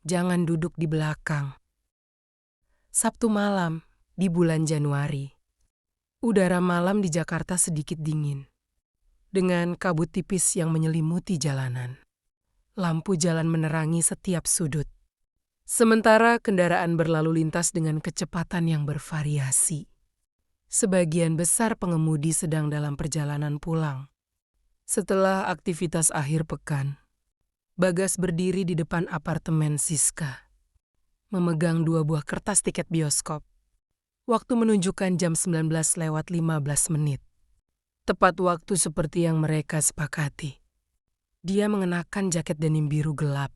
jangan duduk di belakang. Sabtu malam di bulan Januari. Udara malam di Jakarta sedikit dingin, dengan kabut tipis yang menyelimuti jalanan. Lampu jalan menerangi setiap sudut. Sementara kendaraan berlalu lintas dengan kecepatan yang bervariasi. Sebagian besar pengemudi sedang dalam perjalanan pulang. Setelah aktivitas akhir pekan, Bagas berdiri di depan apartemen Siska, memegang 2 buah kertas tiket bioskop. Waktu menunjukkan jam 19:15. Tepat waktu seperti yang mereka sepakati. Dia mengenakan jaket denim biru gelap,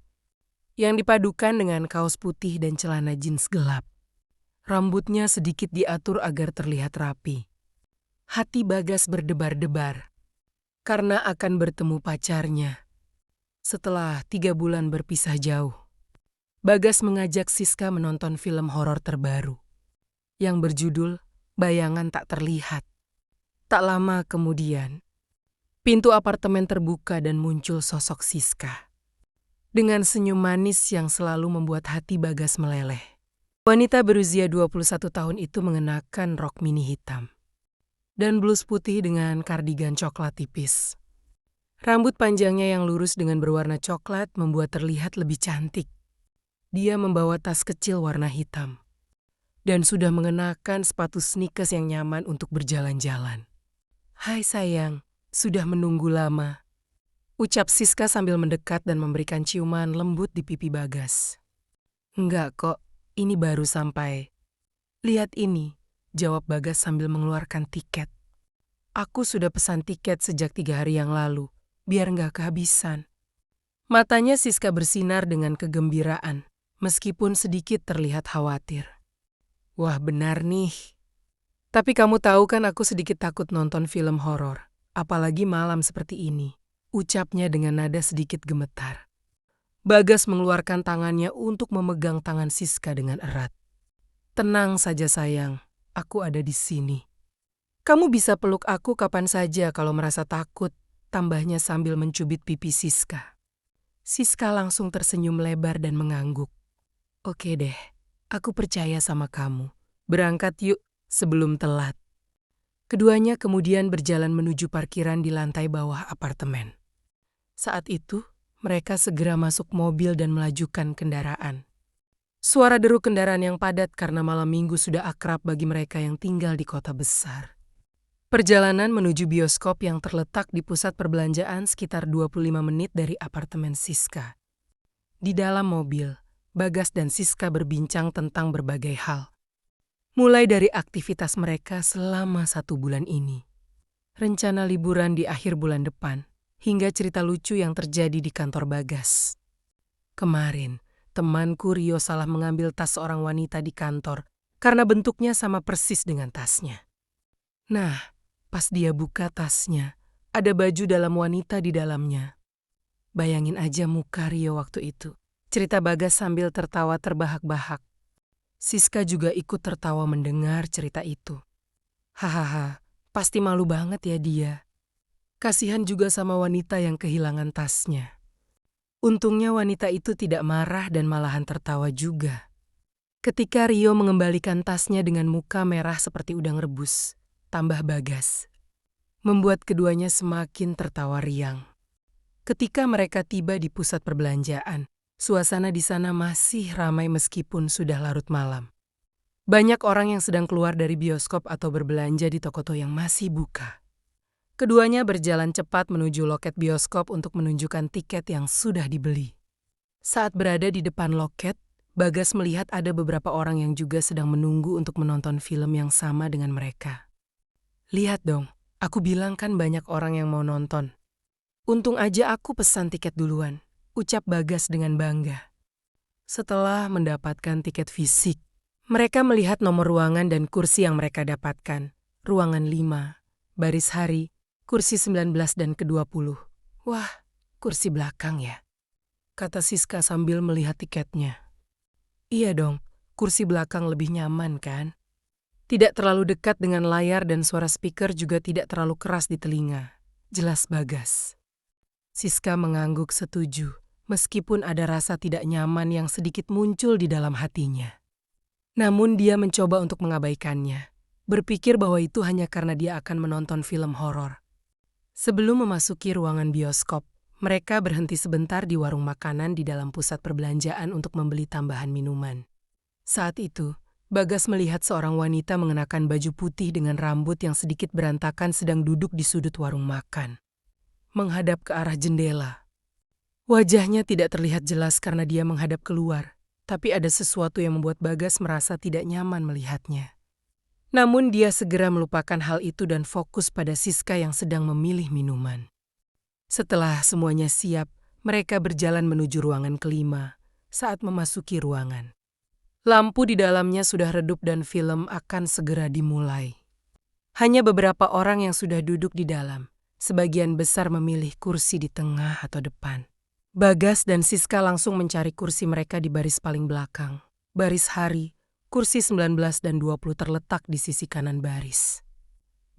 yang dipadukan dengan kaos putih dan celana jeans gelap. Rambutnya sedikit diatur agar terlihat rapi. Hati Bagas berdebar-debar, karena akan bertemu pacarnya. Setelah 3 bulan berpisah jauh, Bagas mengajak Siska menonton film horor terbaru, yang berjudul Bayangan Tak Terlihat. Tak lama kemudian, pintu apartemen terbuka dan muncul sosok Siska. Dengan senyum manis yang selalu membuat hati Bagas meleleh. Wanita berusia 21 tahun itu mengenakan rok mini hitam dan blus putih dengan kardigan coklat tipis. Rambut panjangnya yang lurus dengan berwarna coklat membuat terlihat lebih cantik. Dia membawa tas kecil warna hitam dan sudah mengenakan sepatu sneakers yang nyaman untuk berjalan-jalan. "Hai sayang, sudah menunggu lama," ucap Siska sambil mendekat dan memberikan ciuman lembut di pipi Bagas. "Enggak kok, ini baru sampai." "Lihat ini," jawab Bagas sambil mengeluarkan tiket. "Aku sudah pesan tiket sejak 3 hari yang lalu, biar nggak kehabisan." Matanya Siska bersinar dengan kegembiraan, meskipun sedikit terlihat khawatir. "Wah, benar nih. Tapi kamu tahu kan aku sedikit takut nonton film horor, apalagi malam seperti ini," ucapnya dengan nada sedikit gemetar. Bagas mengeluarkan tangannya untuk memegang tangan Siska dengan erat. "Tenang saja sayang, aku ada di sini. Kamu bisa peluk aku kapan saja kalau merasa takut," tambahnya sambil mencubit pipi Siska. Siska langsung tersenyum lebar dan mengangguk. "Oke deh, aku percaya sama kamu. Berangkat yuk sebelum telat." Keduanya kemudian berjalan menuju parkiran di lantai bawah apartemen. Saat itu, mereka segera masuk mobil dan melajukan kendaraan. Suara deru kendaraan yang padat karena malam minggu sudah akrab bagi mereka yang tinggal di kota besar. Perjalanan menuju bioskop yang terletak di pusat perbelanjaan sekitar 25 menit dari apartemen Siska. Di dalam mobil, Bagas dan Siska berbincang tentang berbagai hal. Mulai dari aktivitas mereka selama 1 bulan ini, rencana liburan di akhir bulan depan, hingga cerita lucu yang terjadi di kantor Bagas. "Kemarin, temanku Rio salah mengambil tas seorang wanita di kantor karena bentuknya sama persis dengan tasnya. Nah, pas dia buka tasnya, ada baju dalam wanita di dalamnya. Bayangin aja muka Rio waktu itu," cerita Bagas sambil tertawa terbahak-bahak. Siska juga ikut tertawa mendengar cerita itu. "Hahaha, pasti malu banget ya dia. Kasihan juga sama wanita yang kehilangan tasnya." Untungnya wanita itu tidak marah dan malahan tertawa juga. Ketika Rio mengembalikan tasnya dengan muka merah seperti udang rebus, tambah Bagas, membuat keduanya semakin tertawa riang. Ketika mereka tiba di pusat perbelanjaan, suasana di sana masih ramai meskipun sudah larut malam. Banyak orang yang sedang keluar dari bioskop atau berbelanja di toko-toko yang masih buka. Keduanya berjalan cepat menuju loket bioskop untuk menunjukkan tiket yang sudah dibeli. Saat berada di depan loket, Bagas melihat ada beberapa orang yang juga sedang menunggu untuk menonton film yang sama dengan mereka. "Lihat dong, aku bilang kan banyak orang yang mau nonton. Untung aja aku pesan tiket duluan," ucap Bagas dengan bangga. Setelah mendapatkan tiket fisik, mereka melihat nomor ruangan dan kursi yang mereka dapatkan. Ruangan 5, baris hari, kursi 19 dan ke-20. "Wah, kursi belakang ya?" kata Siska sambil melihat tiketnya. "Iya dong, kursi belakang lebih nyaman kan? Tidak terlalu dekat dengan layar dan suara speaker juga tidak terlalu keras di telinga," jelas Bagas. Siska mengangguk setuju, meskipun ada rasa tidak nyaman yang sedikit muncul di dalam hatinya. Namun dia mencoba untuk mengabaikannya, berpikir bahwa itu hanya karena dia akan menonton film horor. Sebelum memasuki ruangan bioskop, mereka berhenti sebentar di warung makanan di dalam pusat perbelanjaan untuk membeli tambahan minuman. Saat itu, Bagas melihat seorang wanita mengenakan baju putih dengan rambut yang sedikit berantakan sedang duduk di sudut warung makan, menghadap ke arah jendela. Wajahnya tidak terlihat jelas karena dia menghadap keluar, tapi ada sesuatu yang membuat Bagas merasa tidak nyaman melihatnya. Namun dia segera melupakan hal itu dan fokus pada Siska yang sedang memilih minuman. Setelah semuanya siap, mereka berjalan menuju ruangan kelima. Saat memasuki ruangan, lampu di dalamnya sudah redup dan film akan segera dimulai. Hanya beberapa orang yang sudah duduk di dalam, sebagian besar memilih kursi di tengah atau depan. Bagas dan Siska langsung mencari kursi mereka di baris paling belakang. Baris hari, kursi 19 dan 20 terletak di sisi kanan baris.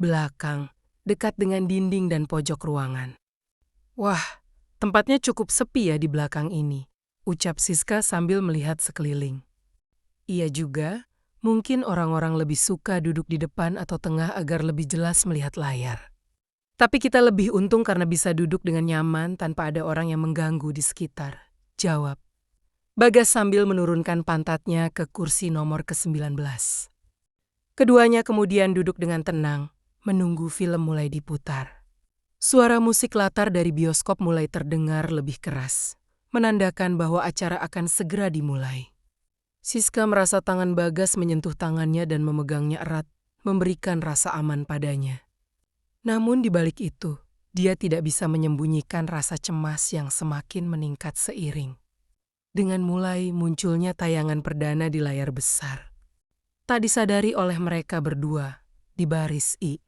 Belakang, dekat dengan dinding dan pojok ruangan. Wah, tempatnya cukup sepi ya di belakang ini, ucap Siska sambil melihat sekeliling. Iya juga, mungkin orang-orang lebih suka duduk di depan atau tengah agar lebih jelas melihat layar. Tapi kita lebih untung karena bisa duduk dengan nyaman tanpa ada orang yang mengganggu di sekitar, jawab Bagas sambil menurunkan pantatnya ke kursi nomor ke-19. Keduanya kemudian duduk dengan tenang, menunggu film mulai diputar. Suara musik latar dari bioskop mulai terdengar lebih keras, menandakan bahwa acara akan segera dimulai. Siska merasa tangan Bagas menyentuh tangannya dan memegangnya erat, memberikan rasa aman padanya. Namun di balik itu, dia tidak bisa menyembunyikan rasa cemas yang semakin meningkat seiring dengan mulai munculnya tayangan perdana di layar besar. Tak disadari oleh mereka berdua, di baris I.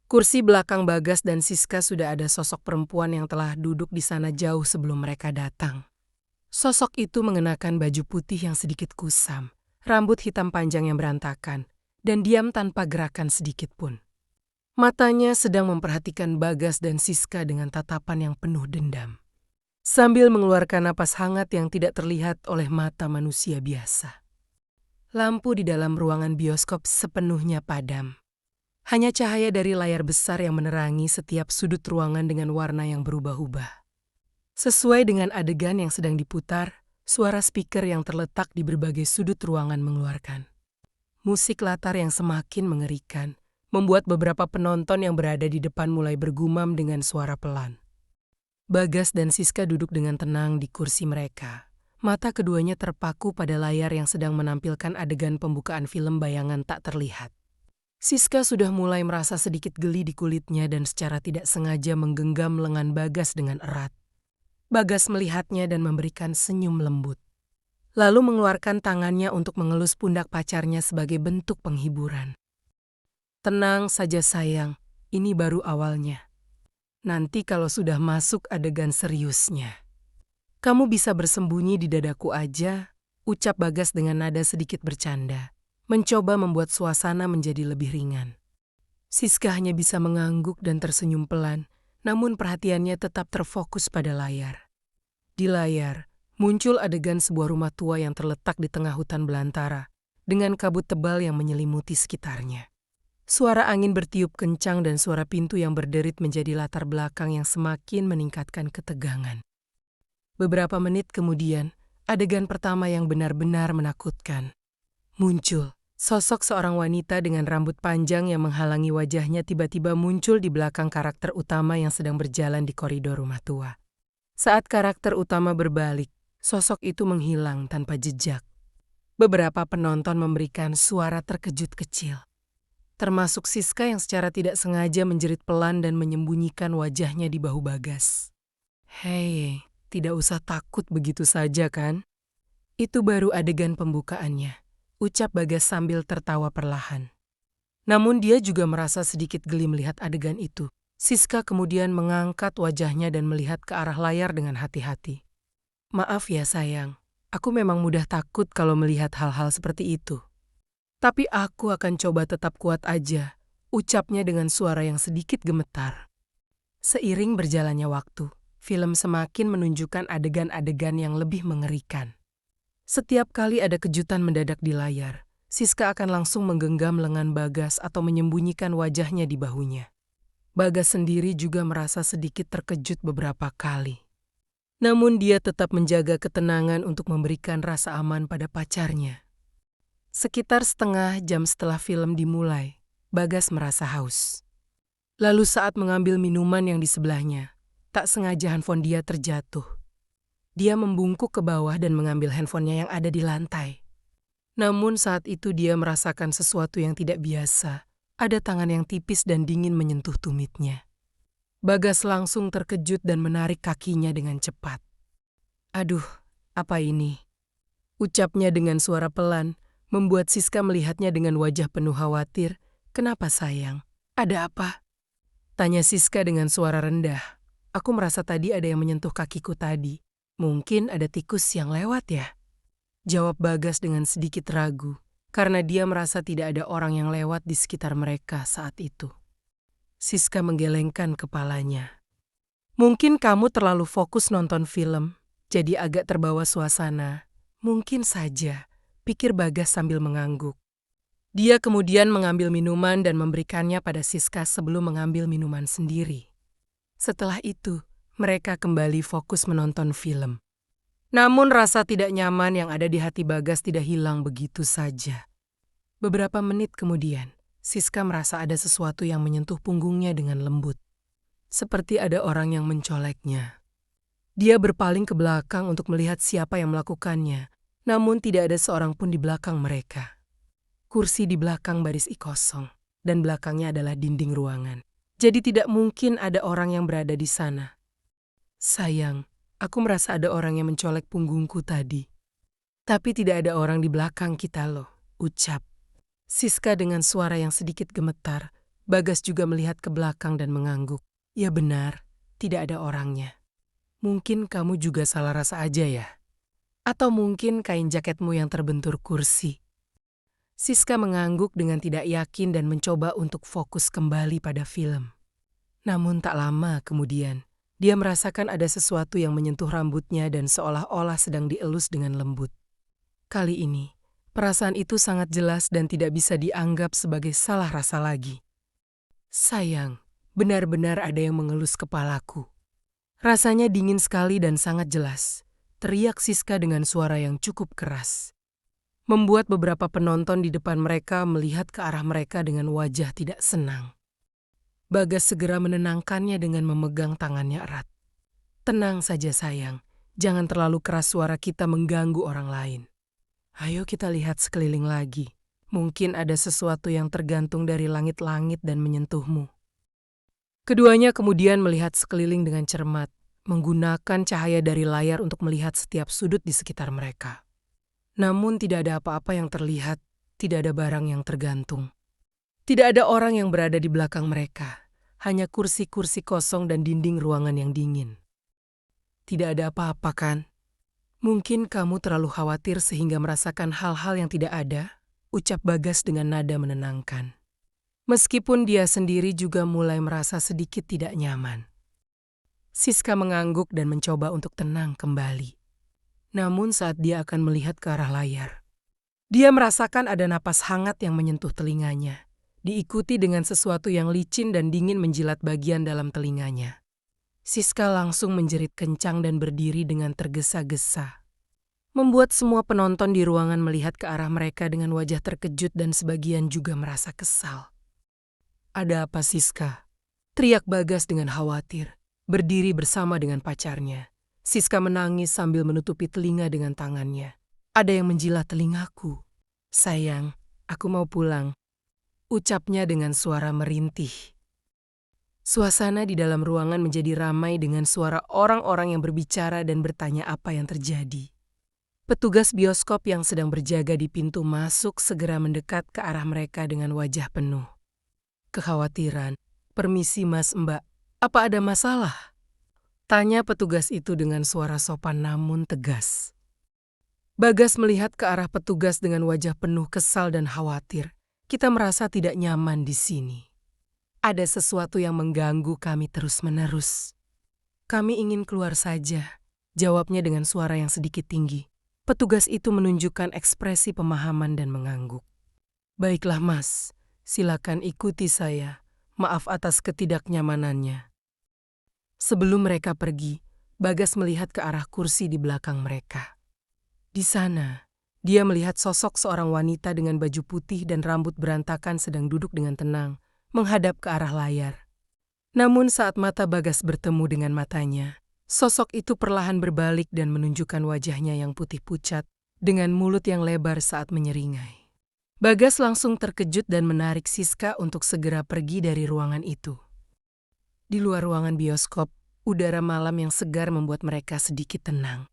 Kursi belakang Bagas dan Siska sudah ada sosok perempuan yang telah duduk di sana jauh sebelum mereka datang. Sosok itu mengenakan baju putih yang sedikit kusam, rambut hitam panjang yang berantakan, dan diam tanpa gerakan sedikit pun. Matanya sedang memperhatikan Bagas dan Siska dengan tatapan yang penuh dendam, sambil mengeluarkan napas hangat yang tidak terlihat oleh mata manusia biasa. Lampu di dalam ruangan bioskop sepenuhnya padam. Hanya cahaya dari layar besar yang menerangi setiap sudut ruangan dengan warna yang berubah-ubah. Sesuai dengan adegan yang sedang diputar, suara speaker yang terletak di berbagai sudut ruangan mengeluarkan musik latar yang semakin mengerikan, membuat beberapa penonton yang berada di depan mulai bergumam dengan suara pelan. Bagas dan Siska duduk dengan tenang di kursi mereka. Mata keduanya terpaku pada layar yang sedang menampilkan adegan pembukaan film bayangan tak terlihat. Siska sudah mulai merasa sedikit geli di kulitnya dan secara tidak sengaja menggenggam lengan Bagas dengan erat. Bagas melihatnya dan memberikan senyum lembut. Lalu mengeluarkan tangannya untuk mengelus pundak pacarnya sebagai bentuk penghiburan. Tenang saja sayang, ini baru awalnya. Nanti kalau sudah masuk adegan seriusnya, kamu bisa bersembunyi di dadaku aja, ucap Bagas dengan nada sedikit bercanda, mencoba membuat suasana menjadi lebih ringan. Siska hanya bisa mengangguk dan tersenyum pelan, namun perhatiannya tetap terfokus pada layar. Di layar, muncul adegan sebuah rumah tua yang terletak di tengah hutan belantara, dengan kabut tebal yang menyelimuti sekitarnya. Suara angin bertiup kencang dan suara pintu yang berderit menjadi latar belakang yang semakin meningkatkan ketegangan. Beberapa menit kemudian, adegan pertama yang benar-benar menakutkan muncul. Sosok seorang wanita dengan rambut panjang yang menghalangi wajahnya tiba-tiba muncul di belakang karakter utama yang sedang berjalan di koridor rumah tua. Saat karakter utama berbalik, sosok itu menghilang tanpa jejak. Beberapa penonton memberikan suara terkejut kecil, termasuk Siska yang secara tidak sengaja menjerit pelan dan menyembunyikan wajahnya di bahu Bagas. Hei, tidak usah takut begitu saja kan? Itu baru adegan pembukaannya, ucap Bagas sambil tertawa perlahan. Namun dia juga merasa sedikit geli melihat adegan itu. Siska kemudian mengangkat wajahnya dan melihat ke arah layar dengan hati-hati. Maaf ya sayang, aku memang mudah takut kalau melihat hal-hal seperti itu. Tapi aku akan coba tetap kuat aja, ucapnya dengan suara yang sedikit gemetar. Seiring berjalannya waktu, film semakin menunjukkan adegan-adegan yang lebih mengerikan. Setiap kali ada kejutan mendadak di layar, Siska akan langsung menggenggam lengan Bagas atau menyembunyikan wajahnya di bahunya. Bagas sendiri juga merasa sedikit terkejut beberapa kali. Namun dia tetap menjaga ketenangan untuk memberikan rasa aman pada pacarnya. Sekitar setengah jam setelah film dimulai, Bagas merasa haus. Lalu saat mengambil minuman yang di sebelahnya, tak sengaja handphone dia terjatuh. Dia membungkuk ke bawah dan mengambil handphonenya yang ada di lantai. Namun saat itu dia merasakan sesuatu yang tidak biasa. Ada tangan yang tipis dan dingin menyentuh tumitnya. Bagas langsung terkejut dan menarik kakinya dengan cepat. "Aduh, apa ini?" ucapnya dengan suara pelan, membuat Siska melihatnya dengan wajah penuh khawatir. "Kenapa sayang? Ada apa?" tanya Siska dengan suara rendah. "Aku merasa tadi ada yang menyentuh kakiku tadi. Mungkin ada tikus yang lewat ya?" jawab Bagas dengan sedikit ragu, karena dia merasa tidak ada orang yang lewat di sekitar mereka saat itu. Siska menggelengkan kepalanya. "Mungkin kamu terlalu fokus nonton film, jadi agak terbawa suasana. Mungkin saja," pikir Bagas sambil mengangguk. Dia kemudian mengambil minuman dan memberikannya pada Siska sebelum mengambil minuman sendiri. Setelah itu, mereka kembali fokus menonton film. Namun rasa tidak nyaman yang ada di hati Bagas tidak hilang begitu saja. Beberapa menit kemudian, Siska merasa ada sesuatu yang menyentuh punggungnya dengan lembut. Seperti ada orang yang mencoleknya. Dia berpaling ke belakang untuk melihat siapa yang melakukannya, namun tidak ada seorang pun di belakang mereka. Kursi di belakang baris kosong, dan belakangnya adalah dinding ruangan. Jadi tidak mungkin ada orang yang berada di sana. "Sayang, aku merasa ada orang yang mencolek punggungku tadi. Tapi tidak ada orang di belakang kita loh," ucap Siska dengan suara yang sedikit gemetar. Bagas juga melihat ke belakang dan mengangguk. "Ya benar, tidak ada orangnya. Mungkin kamu juga salah rasa aja ya? Atau mungkin kain jaketmu yang terbentur kursi." Siska mengangguk dengan tidak yakin dan mencoba untuk fokus kembali pada film. Namun tak lama kemudian, dia merasakan ada sesuatu yang menyentuh rambutnya dan seolah-olah sedang dielus dengan lembut. Kali ini, perasaan itu sangat jelas dan tidak bisa dianggap sebagai salah rasa lagi. "Sayang, benar-benar ada yang mengelus kepalaku." Rasanya dingin sekali dan sangat jelas, teriak Siska dengan suara yang cukup keras. Membuat beberapa penonton di depan mereka melihat ke arah mereka dengan wajah tidak senang. Bagas segera menenangkannya dengan memegang tangannya erat. "Tenang saja sayang, jangan terlalu keras, suara kita mengganggu orang lain. Ayo kita lihat sekeliling lagi. Mungkin ada sesuatu yang tergantung dari langit-langit dan menyentuhmu." Keduanya kemudian melihat sekeliling dengan cermat, menggunakan cahaya dari layar untuk melihat setiap sudut di sekitar mereka. Namun tidak ada apa-apa yang terlihat, tidak ada barang yang tergantung. Tidak ada orang yang berada di belakang mereka, hanya kursi-kursi kosong dan dinding ruangan yang dingin. "Tidak ada apa-apa kan? Mungkin kamu terlalu khawatir sehingga merasakan hal-hal yang tidak ada," ucap Bagas dengan nada menenangkan. Meskipun dia sendiri juga mulai merasa sedikit tidak nyaman. Siska mengangguk dan mencoba untuk tenang kembali. Namun saat dia akan melihat ke arah layar, dia merasakan ada napas hangat yang menyentuh telinganya, diikuti dengan sesuatu yang licin dan dingin menjilat bagian dalam telinganya. Siska langsung menjerit kencang dan berdiri dengan tergesa-gesa. Membuat semua penonton di ruangan melihat ke arah mereka dengan wajah terkejut dan sebagian juga merasa kesal. "Ada apa Siska?" teriak Bagas dengan khawatir, berdiri bersama dengan pacarnya. Siska menangis sambil menutupi telinga dengan tangannya. "Ada yang menjilat telingaku. Sayang, aku mau pulang," ucapnya dengan suara merintih. Suasana di dalam ruangan menjadi ramai dengan suara orang-orang yang berbicara dan bertanya apa yang terjadi. Petugas bioskop yang sedang berjaga di pintu masuk segera mendekat ke arah mereka dengan wajah penuh kekhawatiran. "Permisi Mas, Mbak, apa ada masalah?" tanya petugas itu dengan suara sopan namun tegas. Bagas melihat ke arah petugas dengan wajah penuh kesal dan khawatir. "Kita merasa tidak nyaman di sini. Ada sesuatu yang mengganggu kami terus-menerus." Kami ingin keluar saja, jawabnya dengan suara yang sedikit tinggi. Petugas itu menunjukkan ekspresi pemahaman dan mengangguk. Baiklah Mas, silakan ikuti saya. Maaf atas ketidaknyamanannya. Sebelum mereka pergi, Bagas melihat ke arah kursi di belakang mereka. Di sana, dia melihat sosok seorang wanita dengan baju putih dan rambut berantakan sedang duduk dengan tenang, menghadap ke arah layar. Namun saat mata Bagas bertemu dengan matanya, sosok itu perlahan berbalik dan menunjukkan wajahnya yang putih pucat dengan mulut yang lebar saat menyeringai. Bagas langsung terkejut dan menarik Siska untuk segera pergi dari ruangan itu. Di luar ruangan bioskop, udara malam yang segar membuat mereka sedikit tenang.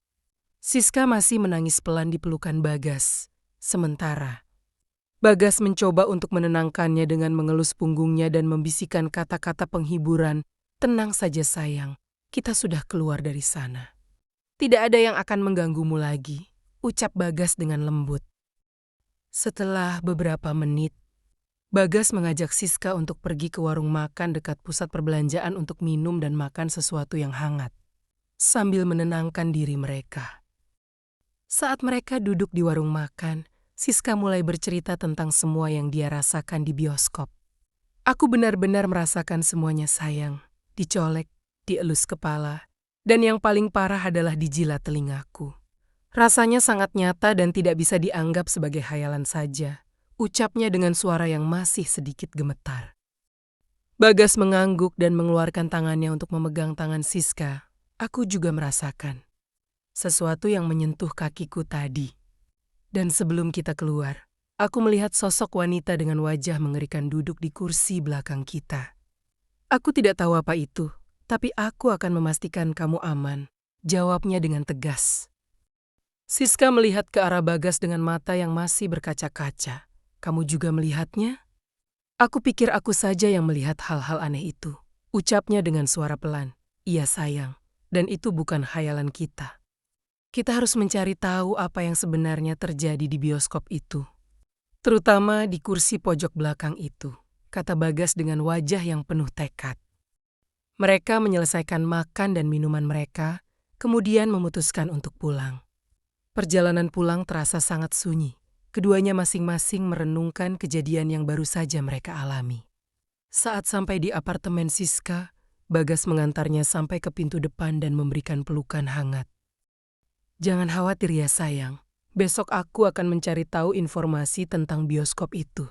Siska masih menangis pelan di pelukan Bagas. Sementara Bagas mencoba untuk menenangkannya dengan mengelus punggungnya dan membisikkan kata-kata penghiburan. Tenang saja sayang, kita sudah keluar dari sana. Tidak ada yang akan mengganggumu lagi, ucap Bagas dengan lembut. Setelah beberapa menit, Bagas mengajak Siska untuk pergi ke warung makan dekat pusat perbelanjaan untuk minum dan makan sesuatu yang hangat, sambil menenangkan diri mereka. Saat mereka duduk di warung makan, Siska mulai bercerita tentang semua yang dia rasakan di bioskop. Aku benar-benar merasakan semuanya sayang, dicolek, dielus kepala, dan yang paling parah adalah dijilat telingaku. Rasanya sangat nyata dan tidak bisa dianggap sebagai khayalan saja, ucapnya dengan suara yang masih sedikit gemetar. Bagas mengangguk dan mengeluarkan tangannya untuk memegang tangan Siska. Aku juga merasakan sesuatu yang menyentuh kakiku tadi. Dan sebelum kita keluar, aku melihat sosok wanita dengan wajah mengerikan duduk di kursi belakang kita. Aku tidak tahu apa itu, tapi aku akan memastikan kamu aman, jawabnya dengan tegas. Siska melihat ke arah Bagas dengan mata yang masih berkaca-kaca. Kamu juga melihatnya? Aku pikir aku saja yang melihat hal-hal aneh itu, ucapnya dengan suara pelan. Iya sayang, dan itu bukan khayalan kita. Kita harus mencari tahu apa yang sebenarnya terjadi di bioskop itu. Terutama di kursi pojok belakang itu, kata Bagas dengan wajah yang penuh tekad. Mereka menyelesaikan makan dan minuman mereka, kemudian memutuskan untuk pulang. Perjalanan pulang terasa sangat sunyi. Keduanya masing-masing merenungkan kejadian yang baru saja mereka alami. Saat sampai di apartemen Siska, Bagas mengantarnya sampai ke pintu depan dan memberikan pelukan hangat. Jangan khawatir ya sayang, besok aku akan mencari tahu informasi tentang bioskop itu.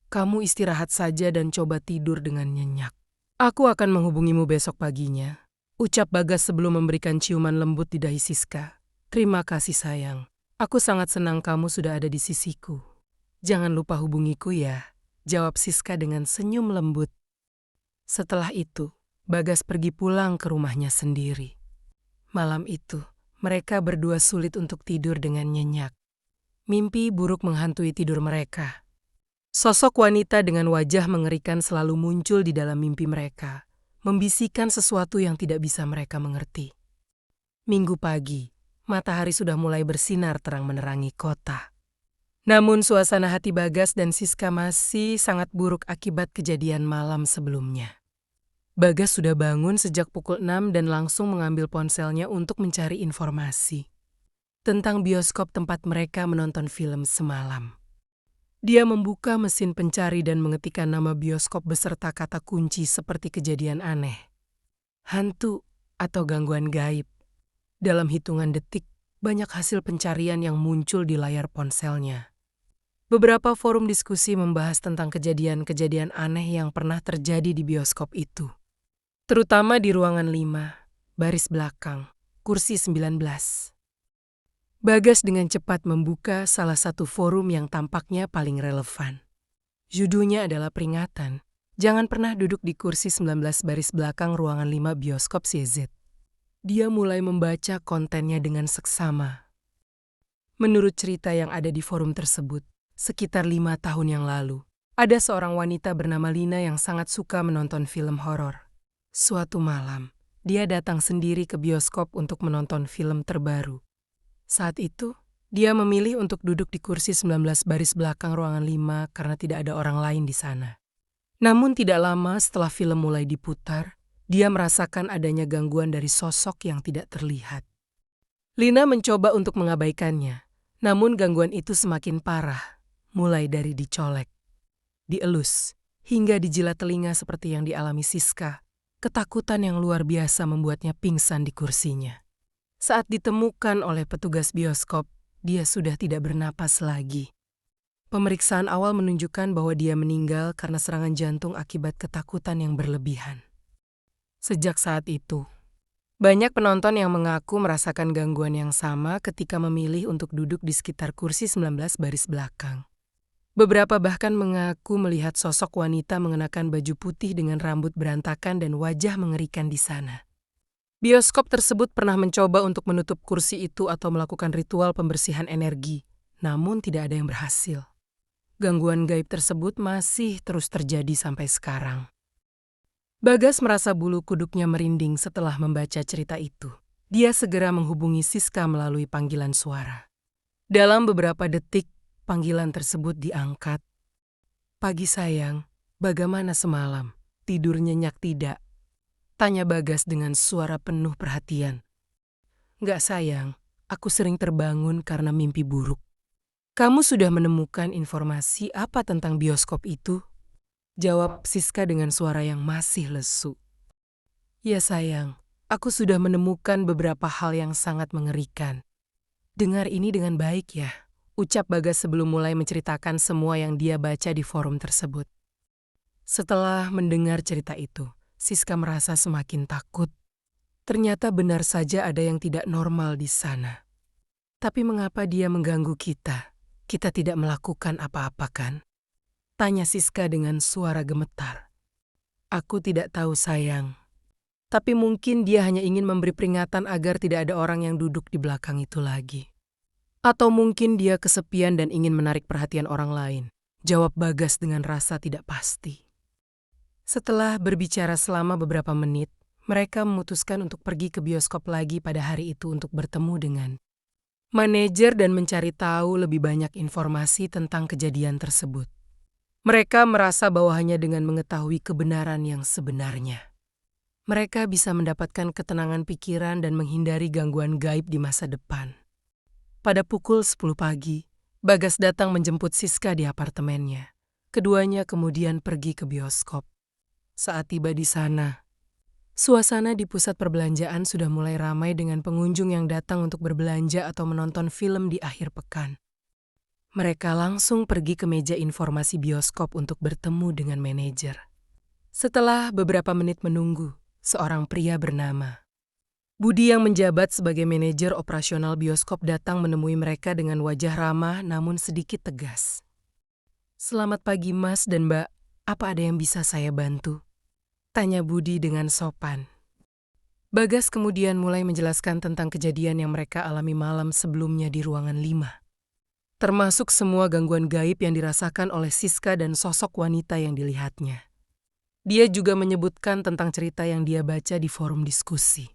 Kamu istirahat saja dan coba tidur dengan nyenyak. Aku akan menghubungimu besok paginya, ucap Bagas sebelum memberikan ciuman lembut di dahi Siska. Terima kasih sayang, aku sangat senang kamu sudah ada di sisiku. Jangan lupa hubungiku ya, jawab Siska dengan senyum lembut. Setelah itu, Bagas pergi pulang ke rumahnya sendiri. Malam itu, mereka berdua sulit untuk tidur dengan nyenyak. Mimpi buruk menghantui tidur mereka. Sosok wanita dengan wajah mengerikan selalu muncul di dalam mimpi mereka, membisikkan sesuatu yang tidak bisa mereka mengerti. Minggu pagi, matahari sudah mulai bersinar terang menerangi kota. Namun suasana hati Bagas dan Siska masih sangat buruk akibat kejadian malam sebelumnya. Bagas sudah bangun sejak pukul 6 dan langsung mengambil ponselnya untuk mencari informasi tentang bioskop tempat mereka menonton film semalam. Dia membuka mesin pencari dan mengetikkan nama bioskop beserta kata kunci seperti kejadian aneh, hantu, atau gangguan gaib. Dalam hitungan detik, banyak hasil pencarian yang muncul di layar ponselnya. Beberapa forum diskusi membahas tentang kejadian-kejadian aneh yang pernah terjadi di bioskop itu. Terutama di ruangan 5, baris belakang, kursi 19. Bagas dengan cepat membuka salah satu forum yang tampaknya paling relevan. Judulnya adalah peringatan, jangan pernah duduk di kursi 19 baris belakang ruangan 5 bioskop CZ. Dia mulai membaca kontennya dengan seksama. Menurut cerita yang ada di forum tersebut, sekitar 5 tahun yang lalu, ada seorang wanita bernama Lina yang sangat suka menonton film horor. Suatu malam, dia datang sendiri ke bioskop untuk menonton film terbaru. Saat itu, dia memilih untuk duduk di kursi 19 baris belakang ruangan 5 karena tidak ada orang lain di sana. Namun tidak lama setelah film mulai diputar, Dia merasakan adanya gangguan dari sosok yang tidak terlihat. Lina mencoba untuk mengabaikannya, namun gangguan itu semakin parah, mulai dari dicolek, dielus, hingga dijilat telinga seperti yang dialami Siska. Ketakutan yang luar biasa membuatnya pingsan di kursinya. Saat ditemukan oleh petugas bioskop, dia sudah tidak bernapas lagi. Pemeriksaan awal menunjukkan bahwa dia meninggal karena serangan jantung akibat ketakutan yang berlebihan. Sejak saat itu, banyak penonton yang mengaku merasakan gangguan yang sama ketika memilih untuk duduk di sekitar kursi 19 baris belakang. Beberapa bahkan mengaku melihat sosok wanita mengenakan baju putih dengan rambut berantakan dan wajah mengerikan di sana. Bioskop tersebut pernah mencoba untuk menutup kursi itu atau melakukan ritual pembersihan energi, namun tidak ada yang berhasil. Gangguan gaib tersebut masih terus terjadi sampai sekarang. Bagas merasa bulu kuduknya merinding setelah membaca cerita itu. Dia segera menghubungi Siska melalui panggilan suara. Dalam beberapa detik, panggilan tersebut diangkat. "Pagi sayang, bagaimana semalam? Tidur nyenyak tidak?" Tanya Bagas dengan suara penuh perhatian. "Nggak sayang, aku sering terbangun karena mimpi buruk." "Kamu sudah menemukan informasi apa tentang bioskop itu?" Jawab Siska dengan suara yang masih lesu. "Ya sayang, aku sudah menemukan beberapa hal yang sangat mengerikan." "Dengar ini dengan baik ya," ucap Bagas sebelum mulai menceritakan semua yang dia baca di forum tersebut. Setelah mendengar cerita itu, Siska merasa semakin takut. Ternyata benar saja ada yang tidak normal di sana. Tapi mengapa dia mengganggu kita? Kita tidak melakukan apa-apa kan? Tanya Siska dengan suara gemetar. "Aku tidak tahu sayang. Tapi mungkin dia hanya ingin memberi peringatan agar tidak ada orang yang duduk di belakang itu lagi. Atau mungkin dia kesepian dan ingin menarik perhatian orang lain," jawab Bagas dengan rasa tidak pasti. Setelah berbicara selama beberapa menit, mereka memutuskan untuk pergi ke bioskop lagi pada hari itu untuk bertemu dengan manajer dan mencari tahu lebih banyak informasi tentang kejadian tersebut. Mereka merasa bahwa hanya dengan mengetahui kebenaran yang sebenarnya, mereka bisa mendapatkan ketenangan pikiran dan menghindari gangguan gaib di masa depan. Pada pukul 10 pagi, Bagas datang menjemput Siska di apartemennya. Keduanya kemudian pergi ke bioskop. Saat tiba di sana, suasana di pusat perbelanjaan sudah mulai ramai dengan pengunjung yang datang untuk berbelanja atau menonton film di akhir pekan. Mereka langsung pergi ke meja informasi bioskop untuk bertemu dengan manajer. Setelah beberapa menit menunggu, seorang pria bernama Budi yang menjabat sebagai manajer operasional bioskop datang menemui mereka dengan wajah ramah namun sedikit tegas. "Selamat pagi Mas dan Mbak, apa ada yang bisa saya bantu?" Tanya Budi dengan sopan. Bagas kemudian mulai menjelaskan tentang kejadian yang mereka alami malam sebelumnya di ruangan 5. Termasuk semua gangguan gaib yang dirasakan oleh Siska dan sosok wanita yang dilihatnya. Dia juga menyebutkan tentang cerita yang dia baca di forum diskusi.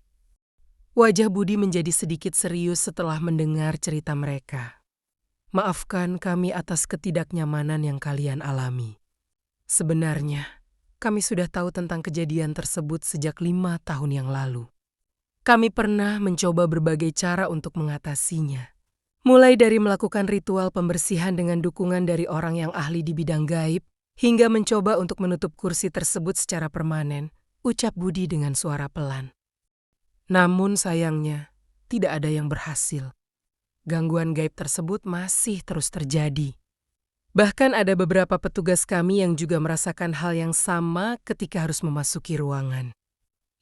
Wajah Budi menjadi sedikit serius setelah mendengar cerita mereka. "Maafkan kami atas ketidaknyamanan yang kalian alami. Sebenarnya, kami sudah tahu tentang kejadian tersebut sejak 5 tahun yang lalu. Kami pernah mencoba berbagai cara untuk mengatasinya. Mulai dari melakukan ritual pembersihan dengan dukungan dari orang yang ahli di bidang gaib, hingga mencoba untuk menutup kursi tersebut secara permanen," ucap Budi dengan suara pelan. "Namun sayangnya, tidak ada yang berhasil. Gangguan gaib tersebut masih terus terjadi. Bahkan ada beberapa petugas kami yang juga merasakan hal yang sama ketika harus memasuki ruangan.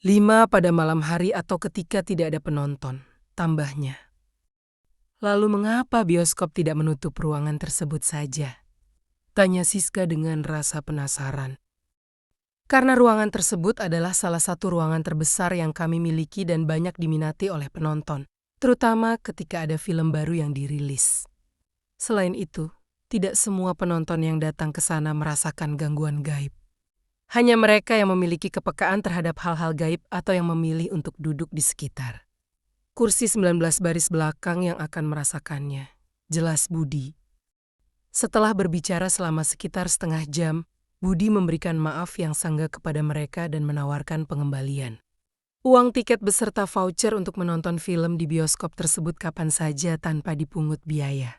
5 pada malam hari atau ketika tidak ada penonton," tambahnya. "Lalu mengapa bioskop tidak menutup ruangan tersebut saja?" Tanya Siska dengan rasa penasaran. "Karena ruangan tersebut adalah salah satu ruangan terbesar yang kami miliki dan banyak diminati oleh penonton, terutama ketika ada film baru yang dirilis. Selain itu, tidak semua penonton yang datang ke sana merasakan gangguan gaib. Hanya mereka yang memiliki kepekaan terhadap hal-hal gaib atau yang memilih untuk duduk di sekitar kursi 19 baris belakang yang akan merasakannya," jelas Budi. Setelah berbicara selama sekitar setengah jam, Budi memberikan maaf yang sanggah kepada mereka dan menawarkan pengembalian uang tiket beserta voucher untuk menonton film di bioskop tersebut kapan saja tanpa dipungut biaya.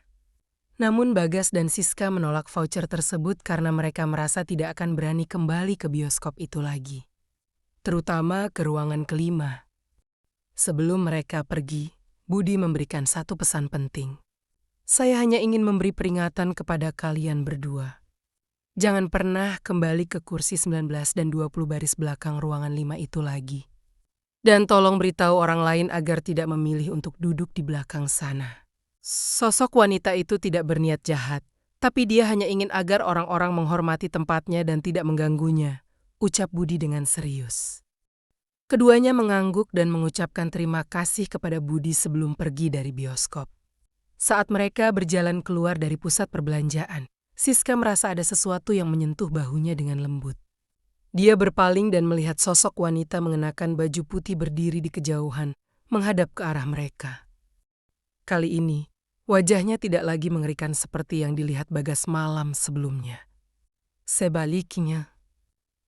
Namun Bagas dan Siska menolak voucher tersebut karena mereka merasa tidak akan berani kembali ke bioskop itu lagi. Terutama ke ruangan kelima. Sebelum mereka pergi, Budi memberikan satu pesan penting. Saya hanya ingin memberi peringatan kepada kalian berdua. Jangan pernah kembali ke kursi 19 dan 20 baris belakang ruangan 5 itu lagi. Dan tolong beritahu orang lain agar tidak memilih untuk duduk di belakang sana. Sosok wanita itu tidak berniat jahat, tapi dia hanya ingin agar orang-orang menghormati tempatnya dan tidak mengganggunya, ucap Budi dengan serius. Keduanya mengangguk dan mengucapkan terima kasih kepada Budi sebelum pergi dari bioskop. Saat mereka berjalan keluar dari pusat perbelanjaan, Siska merasa ada sesuatu yang menyentuh bahunya dengan lembut. Dia berpaling dan melihat sosok wanita mengenakan baju putih berdiri di kejauhan, menghadap ke arah mereka. Kali ini, wajahnya tidak lagi mengerikan seperti yang dilihat Bagas malam sebelumnya. Sebaliknya,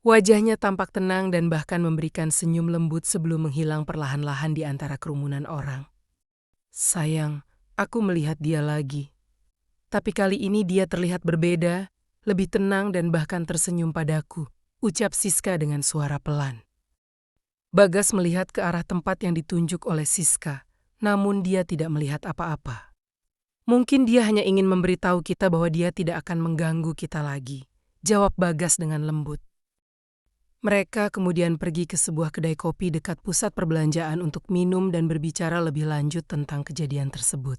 wajahnya tampak tenang dan bahkan memberikan senyum lembut sebelum menghilang perlahan-lahan di antara kerumunan orang. Sayang, aku melihat dia lagi. Tapi kali ini dia terlihat berbeda, lebih tenang dan bahkan tersenyum padaku, ucap Siska dengan suara pelan. Bagas melihat ke arah tempat yang ditunjuk oleh Siska, namun dia tidak melihat apa-apa. Mungkin dia hanya ingin memberitahu kita bahwa dia tidak akan mengganggu kita lagi, jawab Bagas dengan lembut. Mereka kemudian pergi ke sebuah kedai kopi dekat pusat perbelanjaan untuk minum dan berbicara lebih lanjut tentang kejadian tersebut.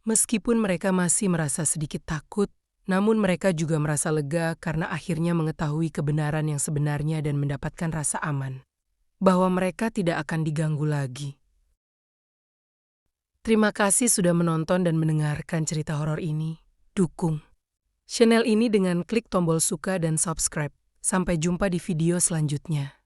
Meskipun mereka masih merasa sedikit takut, namun mereka juga merasa lega karena akhirnya mengetahui kebenaran yang sebenarnya dan mendapatkan rasa aman, bahwa mereka tidak akan diganggu lagi. Terima kasih sudah menonton dan mendengarkan cerita horor ini. Dukung channel ini dengan klik tombol suka dan subscribe. Sampai jumpa di video selanjutnya.